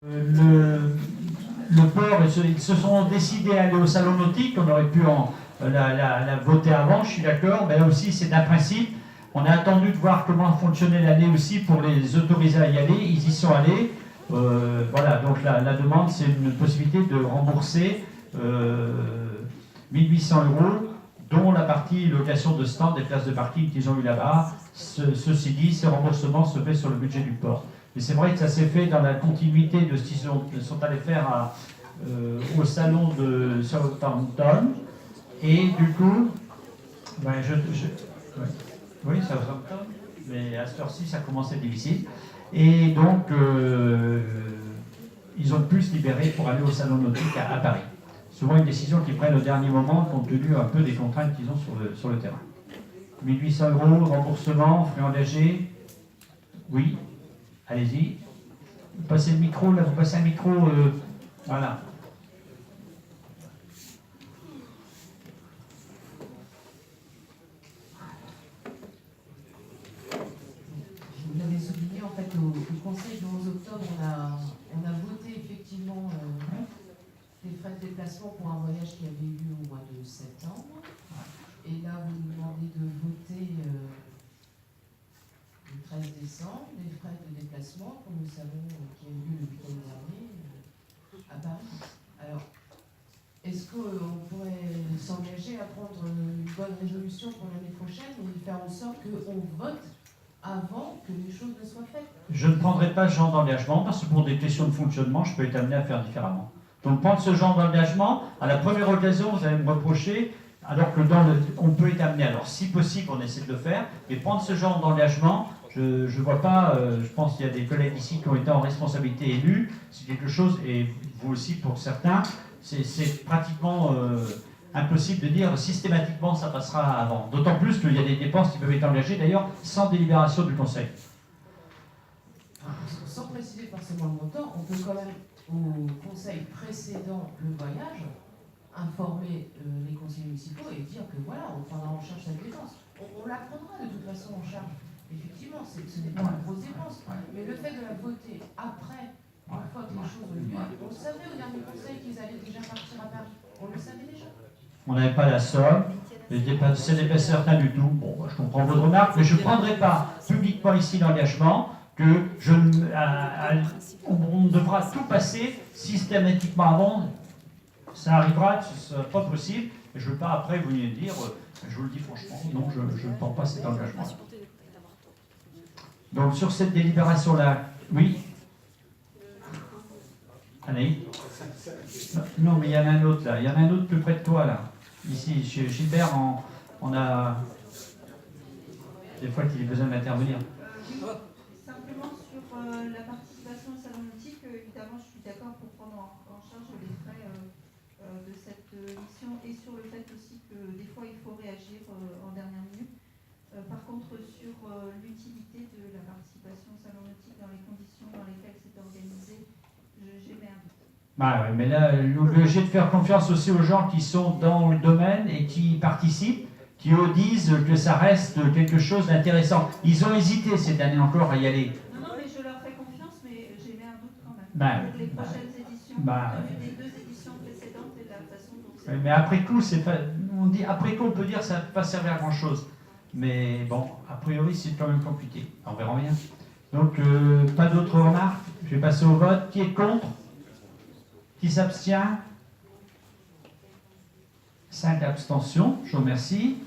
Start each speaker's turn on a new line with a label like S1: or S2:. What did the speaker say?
S1: Le port, ils se sont décidés à aller au salon nautique, on aurait pu la voter avant, je suis d'accord, mais là aussi c'est un principe. On a attendu de voir comment fonctionnait l'année aussi pour les autoriser à y aller, ils y sont allés. Voilà, donc la demande c'est une possibilité de rembourser 1800 €, dont la partie location de stand des places de parking qu'ils ont eu là-bas. Ceci dit, ce remboursement se fait sur le budget du port. Mais c'est vrai que ça s'est fait dans la continuité de ce qu'ils sont allés faire au salon de Southampton. Et du coup, ben oui, Southampton, mais à cette heure-ci, ça commence à être difficile. Et donc, ils ont pu se libérer pour aller au salon nautique à Paris. Souvent une décision qu'ils prennent au dernier moment, compte tenu un peu des contraintes qu'ils ont sur le terrain. 1800 €, remboursement, frais engagés. Oui, allez-y. Vous passez le micro, là, vous passez un micro, voilà.
S2: Vous l'avez souligné, en fait, au Conseil du 11 octobre, on a voté effectivement les frais de déplacement pour un voyage qui avait eu lieu au mois de septembre. Et là, vous nous demandez de voter le 13 décembre les frais de déplacement, comme nous savons, qui a eu lieu le week-end dernier à Paris. Alors, est-ce qu'on pourrait s'engager à prendre une bonne résolution pour l'année prochaine et faire en sorte qu'on vote avant que les choses ne soient faites?
S1: Je ne prendrai pas ce genre d'engagement parce que pour des questions de fonctionnement, je peux être amené à faire différemment. Donc prendre ce genre d'engagement, à la première occasion, vous allez me reprocher, alors que on peut être amené. Alors si possible, on essaie de le faire, mais prendre ce genre d'engagement, je ne vois pas, je pense qu'il y a des collègues ici qui ont été en responsabilité élus, c'est quelque chose, et vous aussi pour certains, c'est pratiquement impossible de dire systématiquement ça passera avant. D'autant plus qu'il y a des dépenses qui peuvent être engagées d'ailleurs sans délibération du Conseil.
S2: Sans préciser forcément le montant, on peut quand même, au Conseil précédent le voyage, informer les conseillers municipaux et dire que voilà, on prendra en charge cette dépense. On la prendra de toute façon en charge. Effectivement, ce n'est pas une grosse dépense. Mais le fait de la voter après, une fois que les choses ont eu lieu, on savait au dernier Conseil qu'ils allaient déjà partir à Paris. On le savait déjà.
S1: On n'avait pas la somme, ce n'est pas certain du tout. Bon, je comprends votre remarque, mais je ne prendrai pas publiquement ici l'engagement que on devra tout passer systématiquement avant. Ça arrivera, ce ne sera pas possible. Et je ne veux pas après vous dire, je vous le dis franchement, non, je ne prends pas cet engagement. Donc sur cette délibération-là, oui. Anaïs? Non, mais il y en a un autre là. Il y en a un autre plus près de toi là. Ici, chez Gilbert, on a des fois qu'il a besoin d'intervenir.
S3: Simplement sur la participation au salon nautique, évidemment, je suis d'accord pour prendre en charge les frais de cette mission et sur le fait aussi que des fois il faut réagir en dernière minute. Par contre, sur l'utilité de la participation au salon nautique dans les conditions dans lesquelles c'est organisé, j'émets un doute.
S1: Bah ouais, mais là, on est obligé de faire confiance aussi aux gens qui sont dans le domaine et qui participent, qui eux disent que ça reste quelque chose d'intéressant. Ils ont hésité cette année encore à y aller.
S3: Non, mais je leur fais confiance, mais j'émets un doute quand même.
S1: Pour
S3: les prochaines éditions, les 2 éditions précédentes et de la façon dont c'est...
S1: Mais après coup, on dit après coup, on peut dire que ça ne va pas servir à grand chose. Mais bon, a priori, c'est quand même compliqué. On verra bien. Donc, pas d'autres remarques. Je vais passer au vote. Qui est contre? Qui s'abstient? 5 abstentions. Je vous remercie.